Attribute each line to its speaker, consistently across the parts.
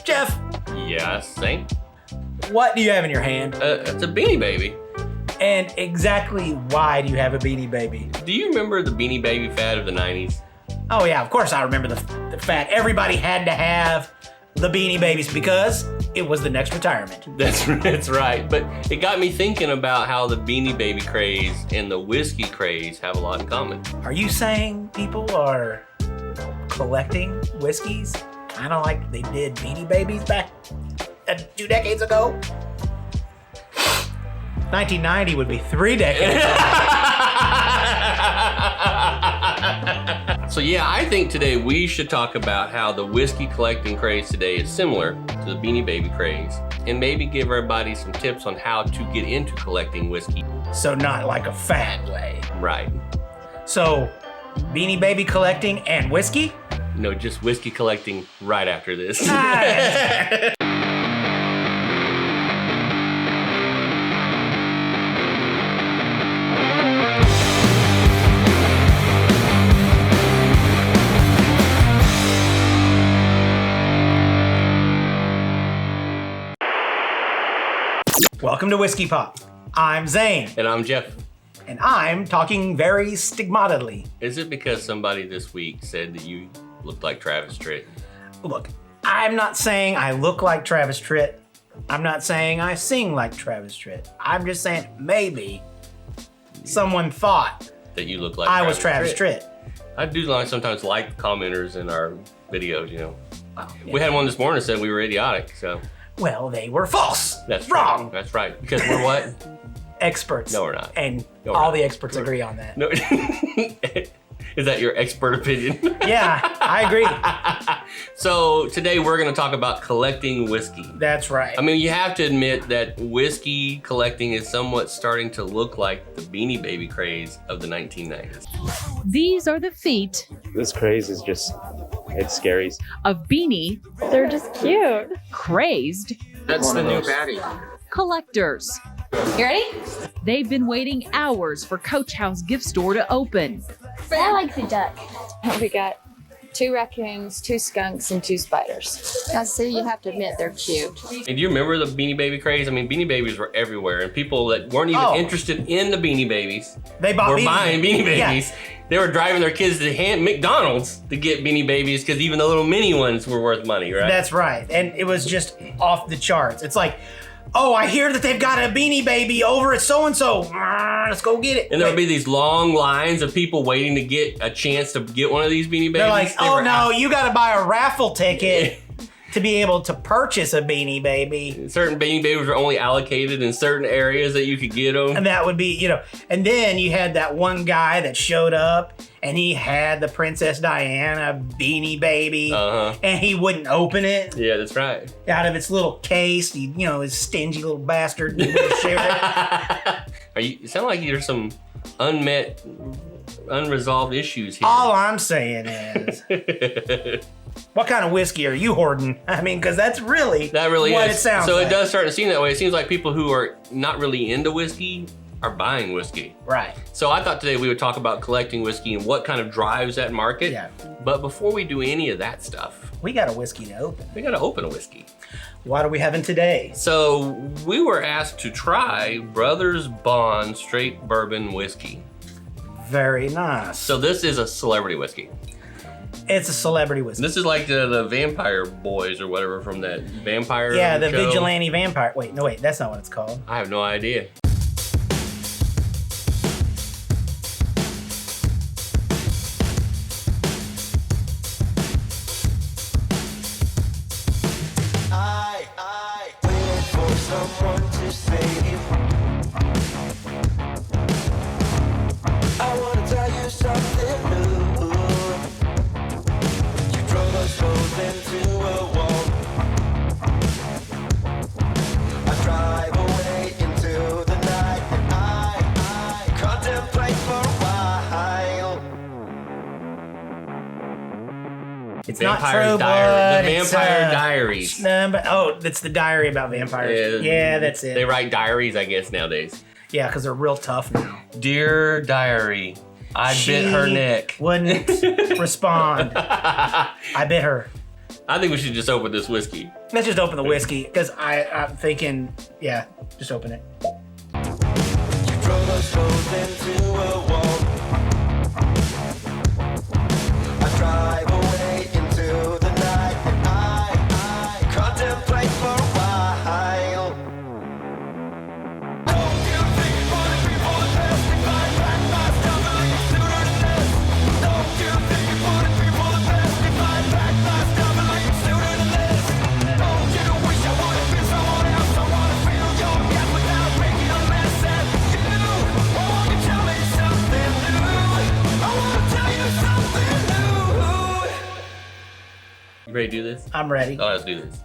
Speaker 1: Jeff,
Speaker 2: Yes, same.
Speaker 1: what do you have in your hand?
Speaker 2: It's a Beanie Baby.
Speaker 1: And exactly why do you have a Beanie Baby?
Speaker 2: Do you remember the Beanie Baby fad of the 90s?
Speaker 1: Oh yeah, of course I remember the fact everybody had to have the Beanie Babies because it was the next retirement.
Speaker 2: That's right. But it got me thinking about how the Beanie Baby craze and the whiskey craze have a lot in common.
Speaker 1: Are you saying people are collecting whiskeys kind of like they did Beanie Babies back 2 decades ago? 1990 would be 3 decades ago.
Speaker 2: So yeah, I think today we should talk about how the whiskey collecting craze today is similar to the Beanie Baby craze, and maybe give everybody some tips on how to get into collecting whiskey.
Speaker 1: So not like a fad way.
Speaker 2: Right.
Speaker 1: So Beanie Baby collecting and whiskey?
Speaker 2: No, just whiskey collecting right after this.
Speaker 1: Welcome to Whiskey Pop. I'm Zane,
Speaker 2: And I'm Jeff.
Speaker 1: and I'm talking very stigmatically.
Speaker 2: Is it because somebody this week said that you looked like Travis Tritt?
Speaker 1: Look, I'm not saying I look like Travis Tritt. I'm not saying I sing like Travis Tritt. I'm just saying maybe someone thought
Speaker 2: That you look like
Speaker 1: I was Travis Tritt.
Speaker 2: I do sometimes like commenters in our videos, you know.
Speaker 1: Well,
Speaker 2: We had one this morning that said we were idiotic, so
Speaker 1: well, they were false.
Speaker 2: that's
Speaker 1: wrong.
Speaker 2: Right. That's right. Because we're what?
Speaker 1: Experts.
Speaker 2: No, we're not.
Speaker 1: And
Speaker 2: No, we're
Speaker 1: all
Speaker 2: not.
Speaker 1: the experts agree on that.
Speaker 2: No. Is that your expert opinion?
Speaker 1: Yeah, I agree.
Speaker 2: So today we're going to talk about collecting whiskey.
Speaker 1: That's right.
Speaker 2: I mean, you have to admit that whiskey collecting is somewhat starting to look like the Beanie Baby craze of the 1990s.
Speaker 3: These are the feet
Speaker 4: This craze is just, it's scary.
Speaker 3: of Beanie
Speaker 5: They're just cute.
Speaker 3: crazed
Speaker 6: That's the new baddie.
Speaker 3: collectors.
Speaker 5: You ready?
Speaker 3: They've been waiting hours for Coach House gift store to open.
Speaker 5: I like the duck.
Speaker 7: We got 2 raccoons, 2 skunks, and 2 spiders.
Speaker 5: Now, see, you have to admit they're cute.
Speaker 2: And do you remember the Beanie Baby craze? I mean, Beanie Babies were everywhere, and people that weren't even
Speaker 1: Oh.
Speaker 2: interested in the Beanie Babies
Speaker 1: They bought
Speaker 2: were
Speaker 1: Beanie
Speaker 2: buying
Speaker 1: Babies.
Speaker 2: Beanie
Speaker 1: Yeah.
Speaker 2: Babies. They were driving their kids to McDonald's to get Beanie Babies because even the little mini ones were worth money, right?
Speaker 1: That's right. And it was just off the charts. It's like, oh, I hear that they've got a Beanie Baby over at so-and-so. Let's go get it.
Speaker 2: And there would be these long lines of people waiting to get a chance to get one of these Beanie Babies.
Speaker 1: They're like,
Speaker 2: They
Speaker 1: oh
Speaker 2: were
Speaker 1: no,
Speaker 2: out.
Speaker 1: you got to buy a raffle ticket to be able to purchase a Beanie Baby.
Speaker 2: Certain Beanie Babies were only allocated in certain areas that you could get them.
Speaker 1: And that would be, and then you had that one guy that showed up and he had the Princess Diana Beanie Baby
Speaker 2: Uh-huh.
Speaker 1: and he wouldn't open it
Speaker 2: Yeah, that's right.
Speaker 1: out of its little case. His stingy little bastard. He wouldn't share it.
Speaker 2: You sound like there's some unresolved issues here.
Speaker 1: All I'm saying is, what kind of whiskey are you hoarding? I mean, because that's really
Speaker 2: That really
Speaker 1: what
Speaker 2: is.
Speaker 1: it sounds
Speaker 2: so
Speaker 1: like.
Speaker 2: it does start to seem that way. It seems like people who are not really into whiskey are buying whiskey.
Speaker 1: Right.
Speaker 2: So I thought today we would talk about collecting whiskey and what kind of drives that market.
Speaker 1: Yeah.
Speaker 2: But before we do any of that stuff,
Speaker 1: We got a whiskey to open.
Speaker 2: we gotta open a whiskey.
Speaker 1: What are we having today?
Speaker 2: So we were asked to try Brothers Bond Straight Bourbon Whiskey.
Speaker 1: Very nice.
Speaker 2: So this is a celebrity whiskey.
Speaker 1: It's a celebrity whiskey.
Speaker 2: This is like the Vampire Boys or whatever from that vampire
Speaker 1: Yeah, the
Speaker 2: show.
Speaker 1: vigilante vampire. Wait, that's not what it's called.
Speaker 2: I have no idea.
Speaker 8: I waited for someone to save. I wanna tell you something new. You drove us both into a wall. I drive away into the night and I contemplate for a while.
Speaker 1: It's not
Speaker 2: Vampire
Speaker 1: True
Speaker 2: Diary.
Speaker 1: Blood.
Speaker 2: The
Speaker 1: it's,
Speaker 2: Vampire Diaries.
Speaker 1: It's the diary about vampires. Yeah, that's it.
Speaker 2: They wite diaries, I guess, nowadays.
Speaker 1: Yeah, because they're real tough now.
Speaker 2: Dear Diary, I
Speaker 1: She
Speaker 2: bit her neck.
Speaker 1: Wouldn't respond. I bit her.
Speaker 2: I think we should just open this whiskey.
Speaker 1: Let's just open the whiskey, because I'm thinking, yeah, just open it.
Speaker 8: You drove us both into a wall. I drive away into the night, and I contemplate for a while. Don't you think about it before the past? If I pack my stuff and leave sooner than this. Don't you think about it before the past? If I pack my stuff and leave sooner than this. Don't you wish I wanted to be someone else? I wanna feel your breath without making a mess at you. Won't you tell me something new? I wanna tell you something new.
Speaker 2: You ready to do this?
Speaker 1: I'm ready.
Speaker 2: Oh, let's do this.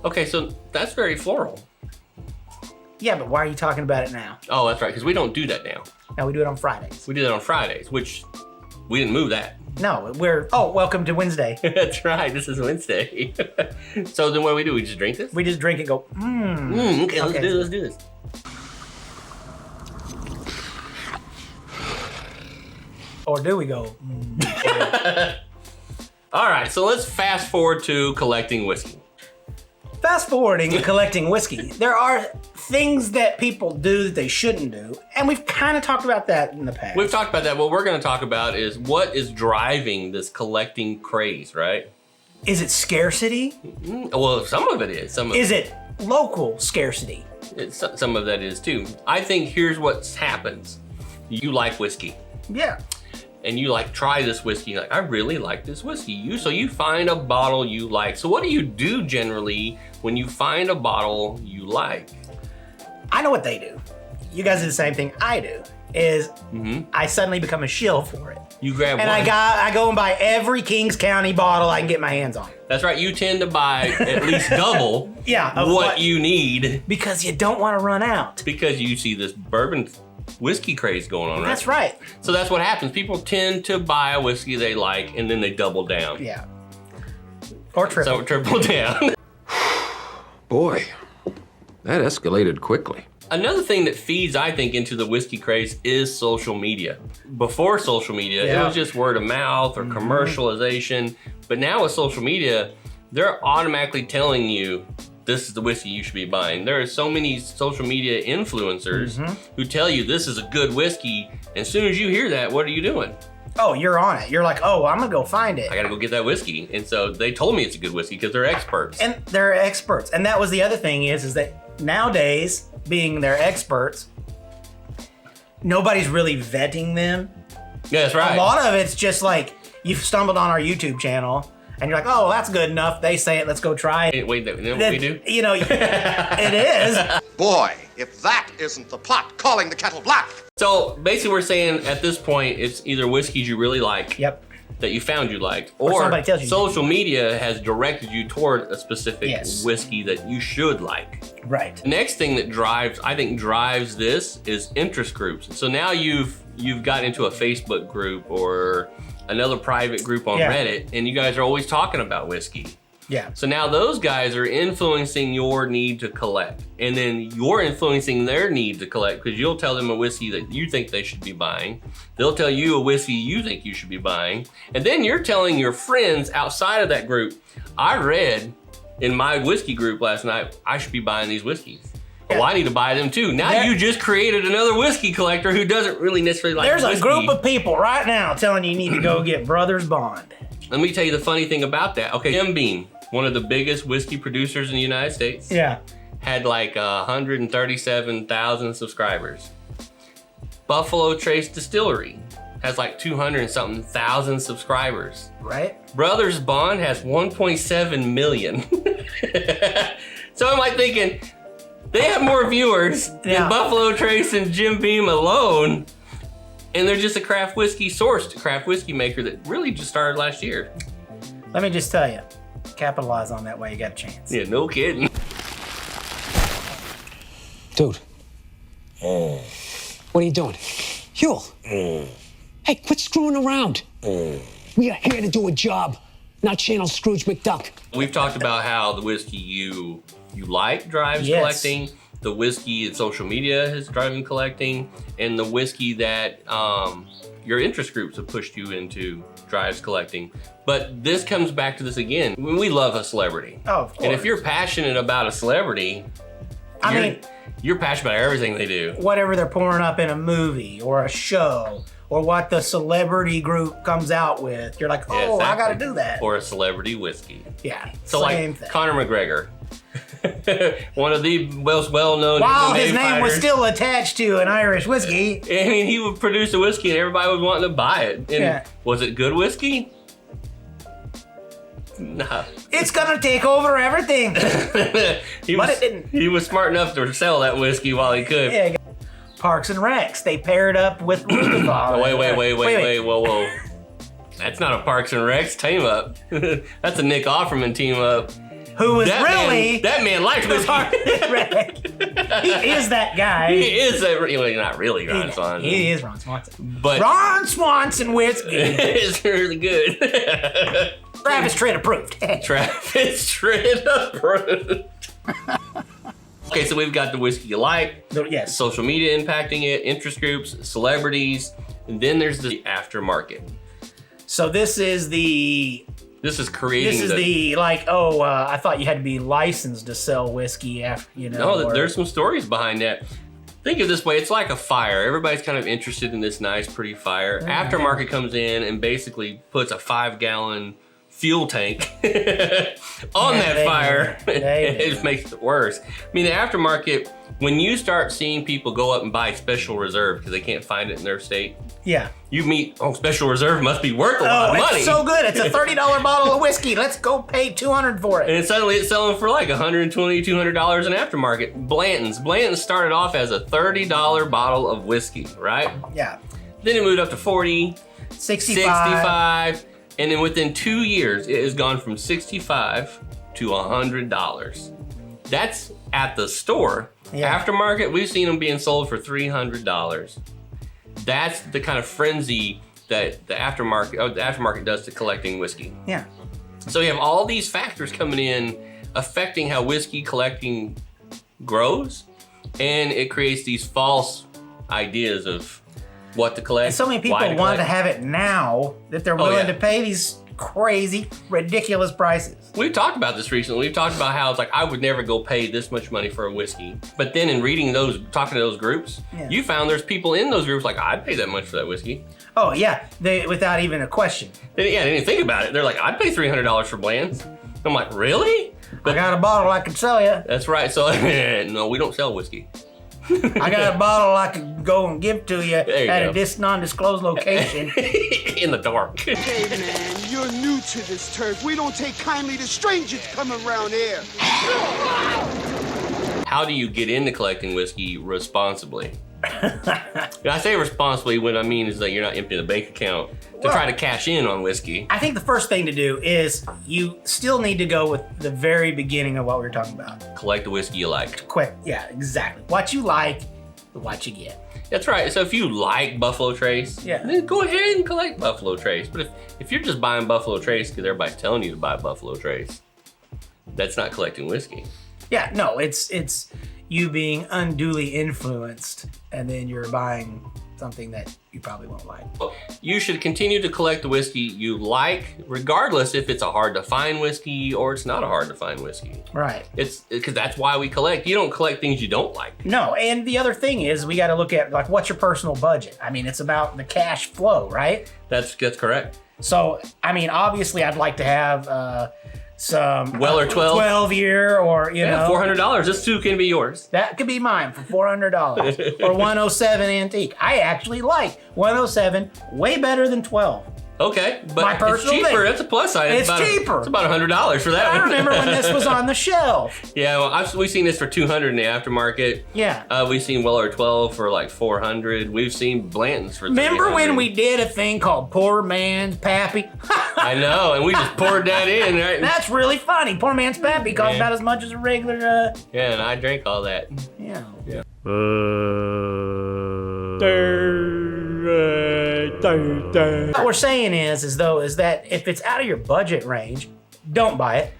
Speaker 2: Okay, so that's very floral.
Speaker 1: Yeah, but why are you talking about it now?
Speaker 2: Oh, that's right, because we don't do that now.
Speaker 1: Now we do it on Fridays.
Speaker 2: We do that on Fridays, which we didn't move that.
Speaker 1: No, welcome to Wednesday.
Speaker 2: That's right, this is Wednesday. So then what do? We just drink this?
Speaker 1: We just drink and go,
Speaker 2: Okay, let's do this.
Speaker 1: Or do we go,
Speaker 2: All right, so let's fast forward to collecting whiskey.
Speaker 1: Fast forwarding and collecting whiskey. There are things that people do that they shouldn't do, and we've kind of talked about that in the past.
Speaker 2: We've talked about that. What we're going to talk about is what is driving this collecting craze, right?
Speaker 1: Is it scarcity?
Speaker 2: Well, some of it is.
Speaker 1: Is it local scarcity?
Speaker 2: Some of that is too. I think here's what happens. You like whiskey.
Speaker 1: Yeah.
Speaker 2: And you like try this whiskey, you're like, I really like this whiskey. So you find a bottle you like. So what do you do generally when you find a bottle you like?
Speaker 1: I know what they do. You guys do the same thing I do. Is I suddenly become a shill for it.
Speaker 2: You grab
Speaker 1: and
Speaker 2: one.
Speaker 1: I go and buy every Kings County bottle I can get my hands on.
Speaker 2: That's right. You tend to buy at least double
Speaker 1: of
Speaker 2: what you need.
Speaker 1: Because you don't want to run out.
Speaker 2: Because you see this bourbon whiskey craze going on, right?
Speaker 1: That's right.
Speaker 2: So that's what happens. People tend to buy a whiskey they like and then they double down.
Speaker 1: Yeah. Or triple.
Speaker 2: So triple down.
Speaker 6: Boy, that escalated quickly.
Speaker 2: Another thing that feeds, I think, into the whiskey craze is social media. Before social media, it was just word of mouth or commercialization. But now with social media, they're automatically telling you this is the whiskey you should be buying. There are so many social media influencers who tell you this is a good whiskey. And as soon as you hear that, what are you doing?
Speaker 1: Oh, you're on it. You're like, oh, I'm gonna go find it.
Speaker 2: I gotta go get that whiskey. And so they told me it's a good whiskey because they're experts.
Speaker 1: And they're experts. And that was the other thing is that nowadays, being they're experts, nobody's really vetting them.
Speaker 2: Yeah, that's right.
Speaker 1: A lot of it's just like, you've stumbled on our YouTube channel and you're like, oh, that's good enough. They say it, let's go try it.
Speaker 2: Wait, you know what we do?
Speaker 1: You know, it is.
Speaker 9: Boy, if that isn't the pot calling the kettle black.
Speaker 2: So basically we're saying at this point, it's either whiskeys you really like.
Speaker 1: Yep.
Speaker 2: That you found you liked,
Speaker 1: Or
Speaker 2: or
Speaker 1: somebody tells you
Speaker 2: social media has directed you toward a specific whiskey that you should like.
Speaker 1: Right.
Speaker 2: The next thing that drives this is interest groups. So now you've got into a Facebook group or another private group on Reddit, and you guys are always talking about whiskey.
Speaker 1: Yeah.
Speaker 2: So now those guys are influencing your need to collect, and then you're influencing their need to collect because you'll tell them a whiskey that you think they should be buying. They'll tell you a whiskey you think you should be buying. And then you're telling your friends outside of that group, I read in my whiskey group last night, I should be buying these whiskeys. Well, I need to buy them too. Now you just created another whiskey collector who doesn't really necessarily like whiskey.
Speaker 1: There's a group of people right now telling you need to go get Brothers Bond.
Speaker 2: Let me tell you the funny thing about that. Okay, Jim Beam, one of the biggest whiskey producers in the United States.
Speaker 1: Yeah.
Speaker 2: Had like 137,000 subscribers. Buffalo Trace Distillery has like 200 and something thousand subscribers.
Speaker 1: Right.
Speaker 2: Brothers Bond has 1.7 million. So I'm like thinking, they have more viewers than Buffalo Trace and Jim Beam alone. And they're just a craft whiskey sourced craft whiskey maker that really just started last year.
Speaker 1: Let me just tell you, capitalize on that way, you got a chance.
Speaker 2: Yeah, no kidding.
Speaker 10: Dude. What are you doing? Huel. Hey, quit screwing around. We are here to do a job, not channel Scrooge McDuck.
Speaker 2: We've talked about how the whiskey you like drives collecting, the whiskey that social media is driving collecting, and the whiskey that your interest groups have pushed you into dry ice collecting. But this comes back to this again. We love a celebrity.
Speaker 1: Oh, of course.
Speaker 2: And if you're passionate about a celebrity, you're passionate about everything they do.
Speaker 1: Whatever they're pouring up in a movie or a show, or what the celebrity group comes out with, you're like, oh, I got to do that.
Speaker 2: Or a celebrity whiskey.
Speaker 1: Yeah,
Speaker 2: So
Speaker 1: same
Speaker 2: like
Speaker 1: thing.
Speaker 2: Conor McGregor, one of the most well-known
Speaker 1: While
Speaker 2: MMA
Speaker 1: his name was
Speaker 2: fighters.
Speaker 1: still attached to an Irish whiskey.
Speaker 2: I mean, he would produce a whiskey and everybody was wanting to buy it. And
Speaker 1: Yeah.
Speaker 2: was it good whiskey? Nah.
Speaker 1: It's gonna take over everything. But it didn't.
Speaker 2: He was smart enough to sell that whiskey while he could.
Speaker 1: Yeah, Parks and Recs, they paired up with Rudolph.
Speaker 2: Wait, whoa. That's not a Parks and Recs team up. That's a Nick Offerman team up.
Speaker 1: Who was
Speaker 2: that man likes whiskey.
Speaker 1: He is that guy.
Speaker 2: He is not really Ron Swanson.
Speaker 1: He is Ron Swanson.
Speaker 2: But
Speaker 1: Ron Swanson whiskey.
Speaker 2: It's really good.
Speaker 1: Travis Tritt approved.
Speaker 2: Travis Tritt approved. Okay, so we've got the whiskey you like,
Speaker 1: yes,
Speaker 2: social media impacting it, interest groups, celebrities, and then there's the aftermarket.
Speaker 1: So this is
Speaker 2: creating.
Speaker 1: This is I thought you had to be licensed to sell whiskey after,
Speaker 2: No, there's some stories behind that. Think of it this way, it's like a fire. Everybody's kind of interested in this nice, pretty fire. Aftermarket comes in and basically puts a 5-gallon fuel tank on that fire. It makes it worse. I mean, the aftermarket, when you start seeing people go up and buy Special Reserve because they can't find it in their state,
Speaker 1: yeah,
Speaker 2: you meet, Special Reserve must be worth a lot of money.
Speaker 1: It's so good. It's a $30 bottle of whiskey. Let's go pay $200 for it.
Speaker 2: And suddenly it's selling for like $120, $200 in aftermarket. Blanton's started off as a $30 bottle of whiskey, right?
Speaker 1: Yeah.
Speaker 2: Then it moved up to 40,
Speaker 1: 65.
Speaker 2: and then within 2 years, it has gone from $65 to $100. That's at the store.
Speaker 1: Yeah.
Speaker 2: Aftermarket, we've seen them being sold for $300. That's the kind of frenzy that the aftermarket does to collecting whiskey.
Speaker 1: Yeah.
Speaker 2: So you have all these factors coming in, affecting how whiskey collecting grows, and it creates these false ideas of what to collect.
Speaker 1: And so many people want to have it now that they're willing to pay these crazy, ridiculous prices.
Speaker 2: We've talked about this recently. We've talked about how it's like, I would never go pay this much money for a whiskey. But then in talking to those groups, you found there's people in those groups like, I'd pay that much for that whiskey.
Speaker 1: Oh yeah, without even a question.
Speaker 2: They didn't think about it. They're like, I'd pay $300 for Bland's. I'm like, really?
Speaker 1: I got a bottle I can sell you.
Speaker 2: That's right. So no, we don't sell whiskey.
Speaker 1: I got a bottle I could go and give to you at a non-disclosed location.
Speaker 2: In the dark.
Speaker 11: Hey man, you're new to this turf. We don't take kindly to strangers coming around here.
Speaker 2: How do you get into collecting whiskey responsibly? I say responsibly, what I mean is that you're not emptying the bank account to try to cash in on whiskey.
Speaker 1: I think the first thing to do is you still need to go with the very beginning of what we were talking about.
Speaker 2: Collect the whiskey you like.
Speaker 1: Quick, yeah, exactly. What you like, what you get.
Speaker 2: That's right. So if you like Buffalo Trace, then go ahead and collect Buffalo Trace. But if you're just buying Buffalo Trace because everybody's telling you to buy Buffalo Trace, that's not collecting whiskey.
Speaker 1: Yeah, no, it's you being unduly influenced, and then you're buying something that you probably won't like.
Speaker 2: You should continue to collect the whiskey you like, regardless if it's a hard to find whiskey or it's not a hard to find whiskey.
Speaker 1: Right.
Speaker 2: It's because that's why we collect. You don't collect things you don't like.
Speaker 1: No, and the other thing is we got to look at like what's your personal budget. I mean, it's about the cash flow, right?
Speaker 2: That's correct.
Speaker 1: So, I mean, obviously, I'd like to have some
Speaker 2: Weller 12
Speaker 1: year, or you know,
Speaker 2: $400. This too can be yours.
Speaker 1: That could be mine for $400 or 107 antique. I actually like 107 way better than 12.
Speaker 2: Okay, but
Speaker 1: My
Speaker 2: it's
Speaker 1: personal
Speaker 2: cheaper.
Speaker 1: thing.
Speaker 2: That's a plus side.
Speaker 1: It's cheaper.
Speaker 2: It's about $100 for that
Speaker 1: I
Speaker 2: one.
Speaker 1: remember when this was on the shelf.
Speaker 2: Yeah, well, we've seen this for $200 in the aftermarket.
Speaker 1: Yeah.
Speaker 2: We've seen Weller 12 for like $400. We've seen Blanton's for $300.
Speaker 1: Remember when we did a thing called Poor Man's Pappy?
Speaker 2: I know, and we just poured that in, right?
Speaker 1: That's really funny. Poor Man's Pappy costs about as much as a regular.
Speaker 2: Yeah, and I drank all that.
Speaker 1: Yeah. What we're saying is that if it's out of your budget range, don't buy it.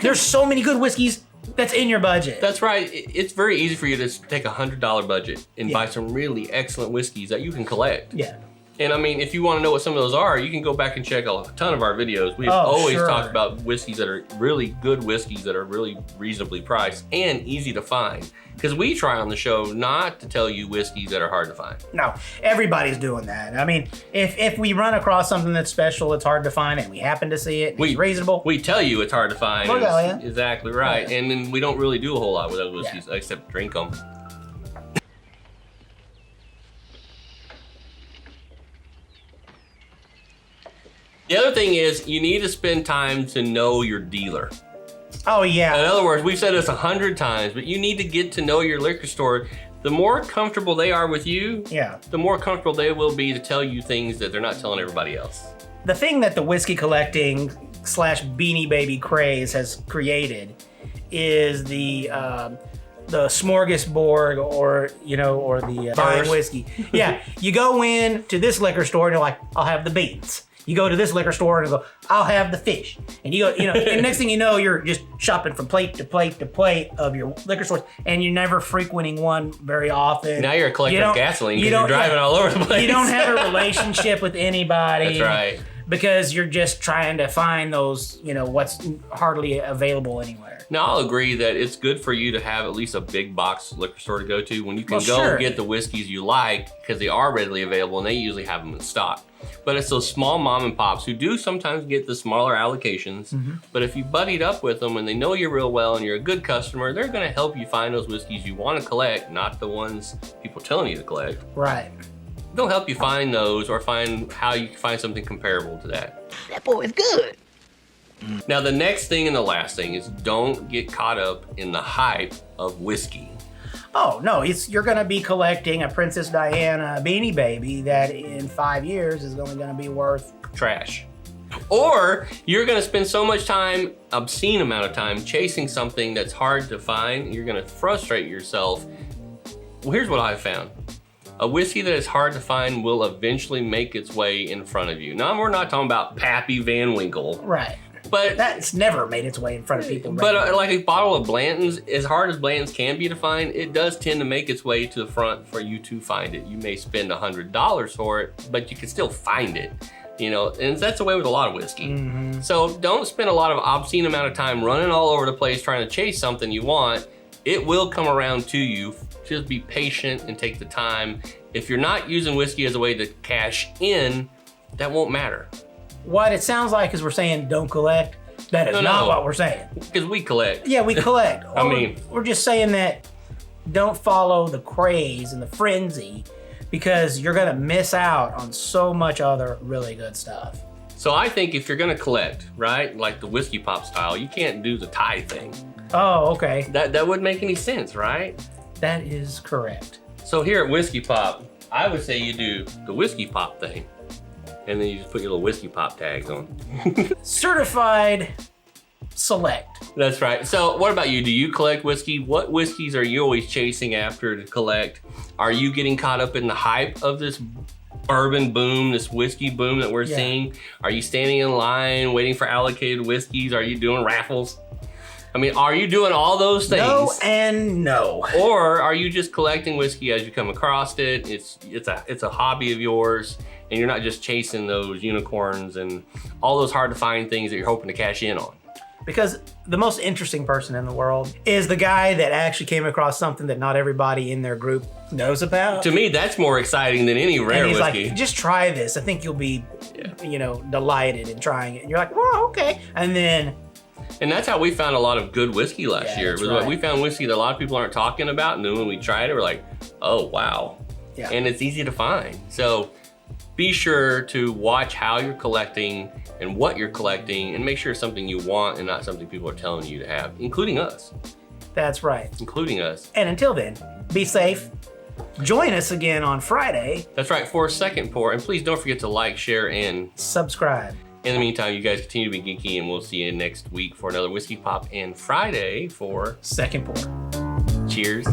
Speaker 1: There's so many good whiskeys that's in your budget.
Speaker 2: That's right. It's very easy for you to take $100 budget and buy some really excellent whiskeys that you can collect.
Speaker 1: Yeah.
Speaker 2: And I mean, if you want to know what some of those are, you can go back and check a ton of our videos. We've always talked about whiskeys that are really good whiskeys that are really reasonably priced and easy to find. Because we try on the show not to tell you whiskeys that are hard to find.
Speaker 1: No, everybody's doing that. I mean, if we run across something that's special, it's hard to find, and we happen to see it, and it's reasonable.
Speaker 2: We tell you it's hard to find.
Speaker 1: Look at you.
Speaker 2: Exactly right. And then we don't really do a whole lot with those whiskeys except drink them. The other thing is you need to spend time to know your dealer.
Speaker 1: Oh, yeah.
Speaker 2: In other words, we've said this 100 times, but you need to get to know your liquor store. The more comfortable they are with you, the more comfortable they will be to tell you things that they're not telling everybody else.
Speaker 1: The thing that the whiskey collecting / beanie baby craze has created is the smorgasbord or the buying whiskey. Yeah, you go in to this liquor store and you're like, I'll have the beans. You go to this liquor store and go, I'll have the fish. And you go, and next thing you know, you're just shopping from plate to plate to plate of your liquor stores, and you're never frequenting one very often.
Speaker 2: Now you're a collector of gasoline because you're driving all over the place.
Speaker 1: You don't have a relationship with anybody.
Speaker 2: That's right.
Speaker 1: Because you're just trying to find those, what's hardly available anywhere.
Speaker 2: Now, I'll agree that it's good for you to have at least a big box liquor store to go to when you can and get the whiskeys you like because they are readily available and they usually have them in stock. But it's those small mom and pops who do sometimes get the smaller allocations. But if you buddied up with them and they know you real well and you're a good customer, they're going to help you find those whiskeys you want to collect, not the ones people telling you to collect.
Speaker 1: Right.
Speaker 2: They'll help you find those or find how you can find something comparable to that.
Speaker 10: That boy is good.
Speaker 2: Now, the next thing and the last thing is don't get caught up in the hype of whiskey.
Speaker 1: Oh, no, you're going to be collecting a Princess Diana Beanie Baby that in 5 years is only going to be worth
Speaker 2: trash. Or you're going to spend so much time, obscene amount of time, chasing something that's hard to find. You're going to frustrate yourself. Well, here's what I've found. A whiskey that is hard to find will eventually make its way in front of you. Now, we're not talking about Pappy Van Winkle.
Speaker 1: Right.
Speaker 2: But
Speaker 1: that's never made its way in front of people.
Speaker 2: But like a bottle of Blanton's, as hard as Blanton's can be to find, it does tend to make its way to the front for you to find it. You may spend $100 for it, but you can still find it. And that's the way with a lot of whiskey. So don't spend a lot of obscene amount of time running all over the place trying to chase something you want. It will come around to you. Just be patient and take the time. If you're not using whiskey as a way to cash in, that won't matter.
Speaker 1: What it sounds like is we're saying don't collect. That is not what we're saying.
Speaker 2: Because we collect.
Speaker 1: Yeah, we collect.
Speaker 2: I
Speaker 1: we're just saying that don't follow the craze and the frenzy because you're going to miss out on so much other really good stuff.
Speaker 2: So I think if you're going to collect, right, like the whiskey pop style, you can't do the tie thing.
Speaker 1: Oh, okay.
Speaker 2: That wouldn't make any sense, right?
Speaker 1: That is correct.
Speaker 2: So here at Whiskey Pop, I would say you do the whiskey pop thing. And then you just put your little whiskey pop tags on.
Speaker 1: Certified select.
Speaker 2: That's right. So what about you? Do you collect whiskey? What whiskeys are you always chasing after to collect? Are you getting caught up in the hype of this bourbon boom, this whiskey boom that we're seeing? Are you standing in line waiting for allocated whiskeys? Are you doing raffles? I mean, are you doing all those things?
Speaker 1: No and no.
Speaker 2: Or are you just collecting whiskey as you come across it? It's a hobby of yours. And you're not just chasing those unicorns and all those hard to find things that you're hoping to cash in on.
Speaker 1: Because the most interesting person in the world is the guy that actually came across something that not everybody in their group knows about.
Speaker 2: To me, that's more exciting than any rare
Speaker 1: and he's
Speaker 2: whiskey.
Speaker 1: Like, just try this. I think you'll be, delighted in trying it. And you're like, well, okay. And
Speaker 2: that's how we found a lot of good whiskey last year. It was
Speaker 1: right.
Speaker 2: We found whiskey that a lot of people aren't talking about. And then when we tried it, we're like, oh, wow.
Speaker 1: Yeah.
Speaker 2: And it's easy to find. So be sure to watch how you're collecting and what you're collecting and make sure it's something you want and not something people are telling you to have, including us.
Speaker 1: That's right.
Speaker 2: Including us.
Speaker 1: And until then, be safe. Join us again on Friday.
Speaker 2: That's right, for a second pour. And please don't forget to like, share, and
Speaker 1: subscribe.
Speaker 2: In the meantime, you guys continue to be geeky and we'll see you next week for another Whiskey Pop and Friday for
Speaker 1: second pour.
Speaker 2: Cheers.